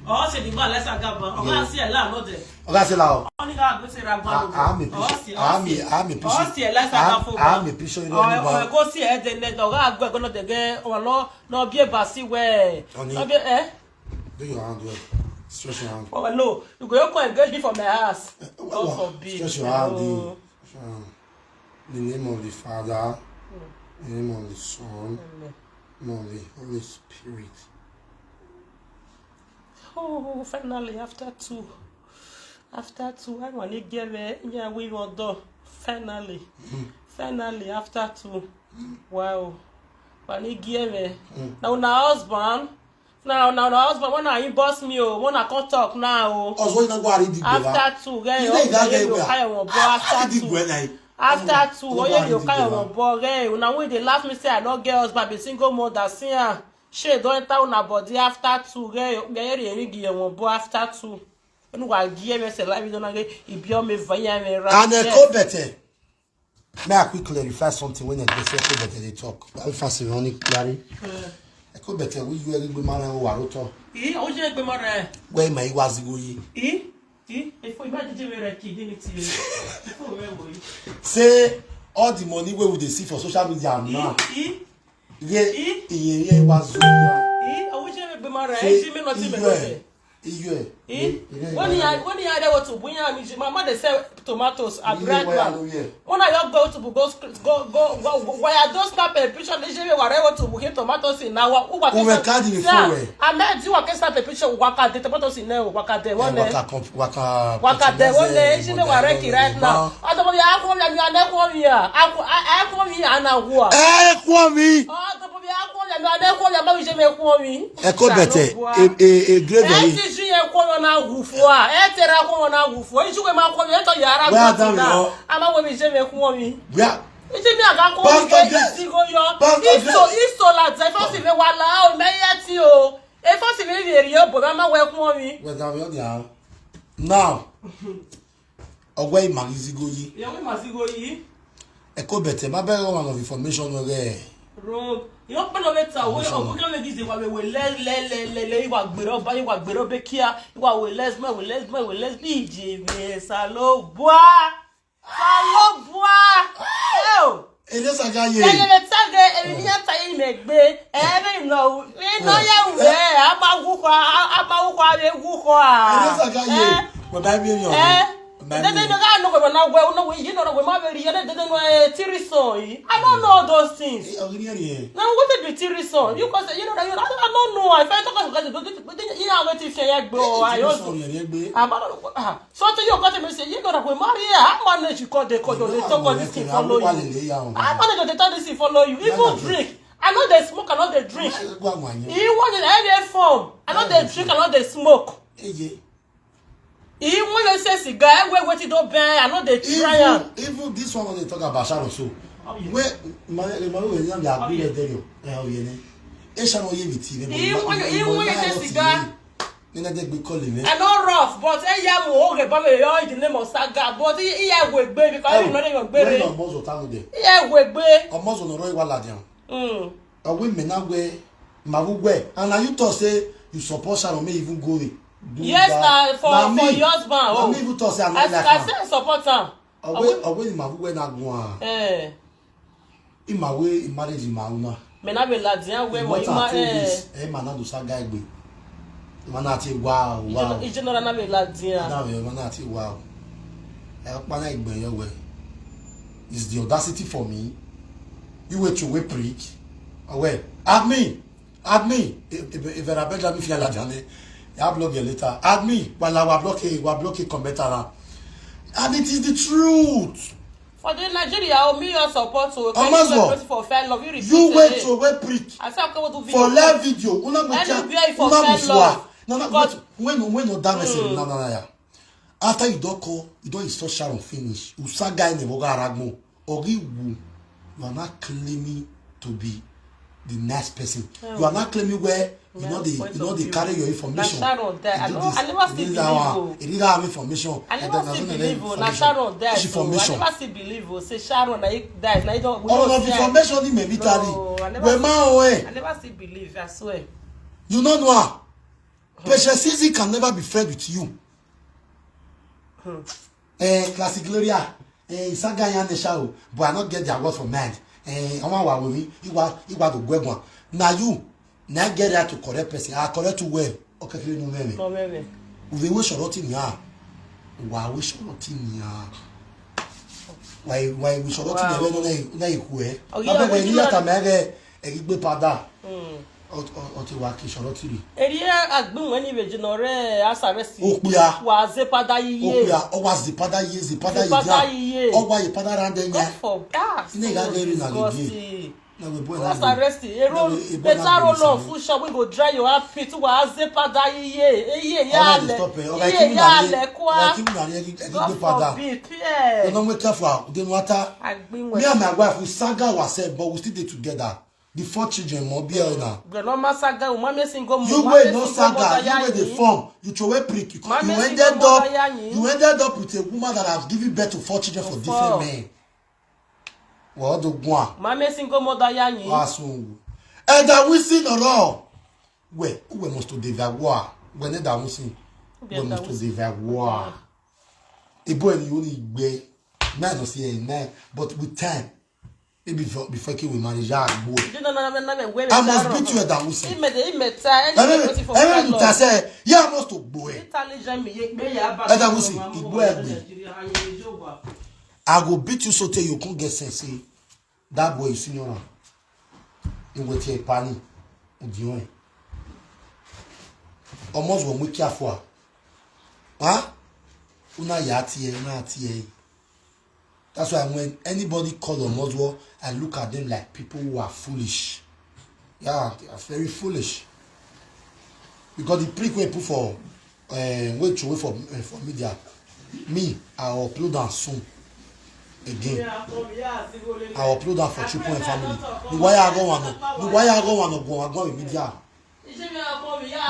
Oh, c'est du mal, laisse un gars. On va essayer là, non de. On va essayer là. On y va, c'est la bonne. Ah, mais Oh, c'est là, ça va. Ah, mais puis, on va aussi aider les gens. On va go de gars. On va non bien passer, ouais. On est. Eh? Do your hand, well. Stretch your hand. Oh, no. You go go engage me for my house. Oh, forbid. Stretch your hand. In the name of the Father, in the name of the Son, in the name of the Holy Spirit. Oh, finally, after two, I want to give it. Yeah, we will do. Finally, after two. Wow. When he give it. Now, husband. Now, husband, when I boss me, when I can't talk now. After two, After two, you kind of boring. Now, when they laugh me, say I don't get husband, be single mother, see. She don't enter on her body after two. After two. When we give me say life, don't get it. Be on me via me. And echo better. May I quickly clarify something when they say echo better? They talk. I'll fast only clarity. Echo better. We you agree with man who are auto. Oh, you agree, man. Where my was going? If we imagine VERA kidney, say all the money we would see for social media now. Yeah, was when you had to bring my mother said tomatoes are bread. When I go to go why those snap a picture they were to book tomatoes in now. I met you against snap a picture waka the tomatoes in there waka there one day waka there one day she right now. I don't know I come here I come here and Echo better a grave. Now, away Marizigoyi. Echo better, my better one of information where wrong. You don't know better. We can't give you wa gbero ba you wa gbero be kia you wa we let's be jv salo bois oh it is a guy here le tage e ya ta yi me gbe e no ya we ama wu be wu ko it is a guy here we buy me I don't know those things. Now what did be Tirison? You can say you know I don't know. If I talk about you know what if you go I also so to you got me say you know that we marry how manage you call the code they talk about this thing follow you. I manage to tell this thing follow you. Even drink. I know they smoke, I know they drink. You want in any form. I know they drink, I know they smoke. Even when you say cigar, where you don't bear, I know they try. Even this one when they talk about Sharon so. Where my young are good at you. Sharon even when you say cigar. Then they be calling me. I know rough, but I am okay, but the name of Saga, but he will baby because you know they will baby. Yeah, will be almost on the royal ladian. A women now where Mavu and now you talk say you support Sharon may even go in. Yes, for your husband. Oh, even to say I say support him. Away in my way na go. In my way in marriage in Mauna. Me na be ladian we mo ima man na do sa guy gbe. Man na ti wow. E general na be ladian. Na be man na ti wow. E pa na igbe yo we. Is the audacity for me. You wait to we prick. Away. Admin. If I beg me feel ladian. I block you later. Add me while I will block a commenter. And it is the truth. For the Nigeria, me your support to for fair love. You wait to wait prick. I say okay, what do for live video. Una for fair love. No, when no damage no. After you don't call, you don't install Sharon finish. You say guy ne boga aragmo. Ori wu. You are not claiming to be the nice person. You are not claiming where you know they carry your information. Sharon there. I never see believe. It didn't have information. I never see believe. Na Sharon there. I never see believe. Say Sharon na there. Na don't. All of information in military. I never see believe. I swear. You know what? Patience Easy can never be friends with you. Classic Gloria. Isaga yan show, but I not get their word for mind. Wa we iwa to gwegwa. Na you na get there to correct person. I correct you well. Okay, no meme. No meme. We wish rotting ya. Wa wish rotting ya. Why we should rotting ya na ihue. Abebe ni ata mere egbe pada. O ti wa ki shorotiri. Eria agbun wani bejenore asaresi. Okuya. Wa zepada yiye. Okuya, o wa zepada yiye. O wa yepada rande nya. For gas. Ine ga geri na gege. Na we boy na. Asaresi. Ero betaro lo fu shop we go dry your happy to wa zepada yiye. Eye yale. Eye yale kwa. Kim na ye egbe pada. No me careful. Dey water. Me and my wife we saga ourselves but we still dey together. The 4 children more be now. You wait no saga, you wait the form, you throw a prick. You ended up with a woman that has given birth to 4 children for different men. What the one? Mama single mother yanni. And that we see no law. We must to devour. When that we see, we must to devour. A boy you only way, man no see man, but with time. Maybe before we manage our boy. I must beat you at that we see. I must to boy. I go beat you so till you can't get sense. That boy is senior. You will take panic. Almost when we care for. Huh? Una yati. That's why when anybody call on Muslim, I look at them like people who are foolish. Yeah, they are very foolish. Because the prick we put for wait for media. Me, I'll upload that soon. Again. I'll upload that for Triple and family. Why I go with media?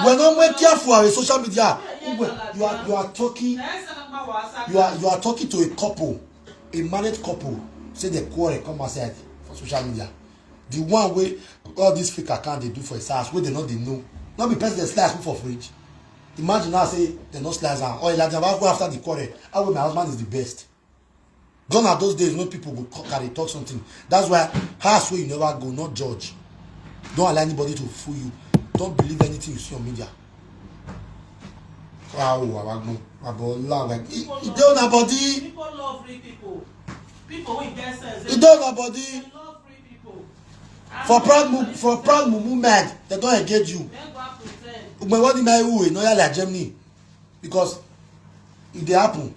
When I'm careful with social media, you are talking to a couple. A married couple say they quarrel come outside for social media. The one way all these fake account they do for his house where they know. Not be person they slice for fridge. Imagine now say they not slice and or like go after the quarrel. How my husband is the best. Gone are those days when people go carry talk something. That's why house where you never go, not judge. Don't allow anybody to fool you. Don't believe anything you see on media. Wow, people don't body. People love free people. People with get sense. They don't body. They love free people. For proud movement, they don't engage you. But what do I do? No, like Germany, because if they happen,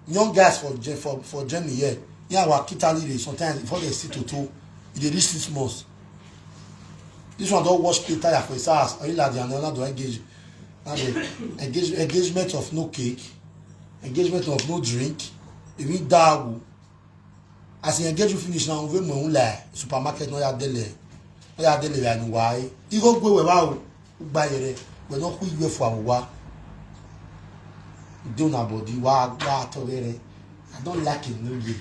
young guys for Germany here, yeah, our Italy sometimes before they see to they reach 6 months. This one don't wash play tire for his house. Or like the another don't engage. Engagement of no cake, engagement of no drink, even that. As you engage you finish now, we will lie. Supermarket no ya dele and why? You go where buy it. We don't who you for wa. Do na body wa tolerate. I don't like Enogie.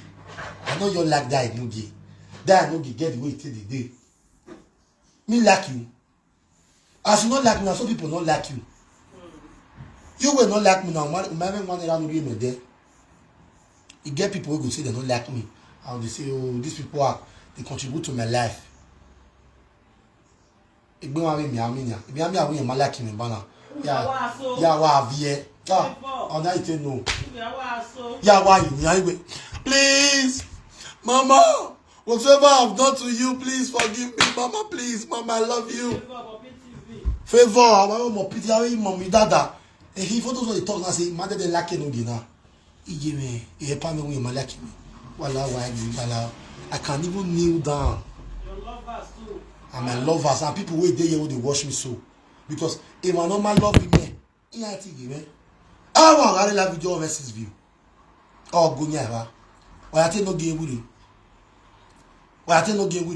I know you like that Enogie. That Enogie get the way till the day. Me like you. As you not like me, some people not like you. You will not like me now. You get people who go say they don't like me. And they say, oh, these people they contribute to my life. Yeah, please, Mama, whatever I've done to you, please forgive me, Mama. Please, Mama, I love you. Favor, mommy, dada. And he for those who talk now say, mother they like Enogie now. Epa me when like me. I can't even kneel down. Your lovers too. And my lovers and people wait there who they watch me so. Because if I normal love with me, I want to love video versus view. Oh, go never. Why I tell no game with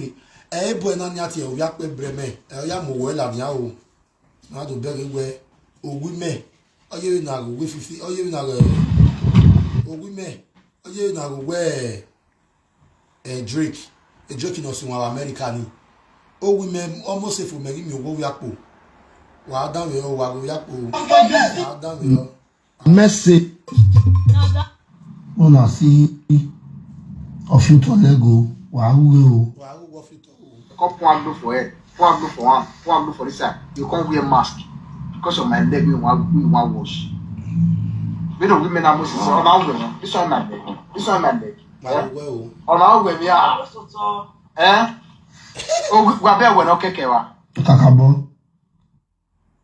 it. boy na nyati o ya pe breme ya mo we la dia o na do bere we owi me oye na go we 50 oye na go owi me oye na go we Drake no si wa America ni owi me almost say for me mi owo ya po wa dan we o wa go ya po wa dan we o Messi una si ofuto lego wa wu o come point blue for it, point blue for one, point blue for this side. You can't wear mask because of my leg. We want wash. We don't women are most on our women. This one my leg. This one my leg. On our women, yeah. Eh? Oh, we are better when okay, Kewa. Kakabo.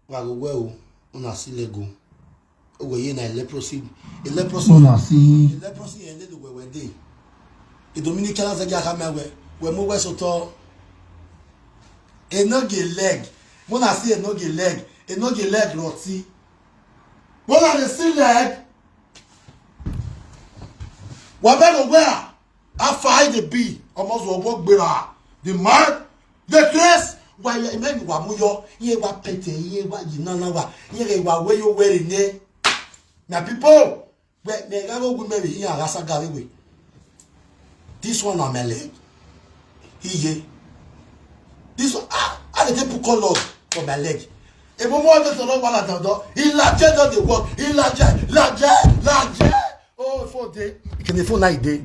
Wa go well, una si lego. O we na leprosy. Una si Leprosy and the we dey. The Dominican as ga ka mewe. We mo we so to Enogie leg. When I see Enogie leg roti. When I see leg, what better where? I find the bee. Almost walk better. The mark, the dress. Why you men wa muyo? Ye wa pete, ye wa jinana wa. Ye wa where you wearing ne? Now people, where they go women here rasa galiwe. This one on my leg. He this one, I dey put color for my leg. A moment to know what I do. He laje the work. He laje. Oh, 4 days. Can you 4 night day?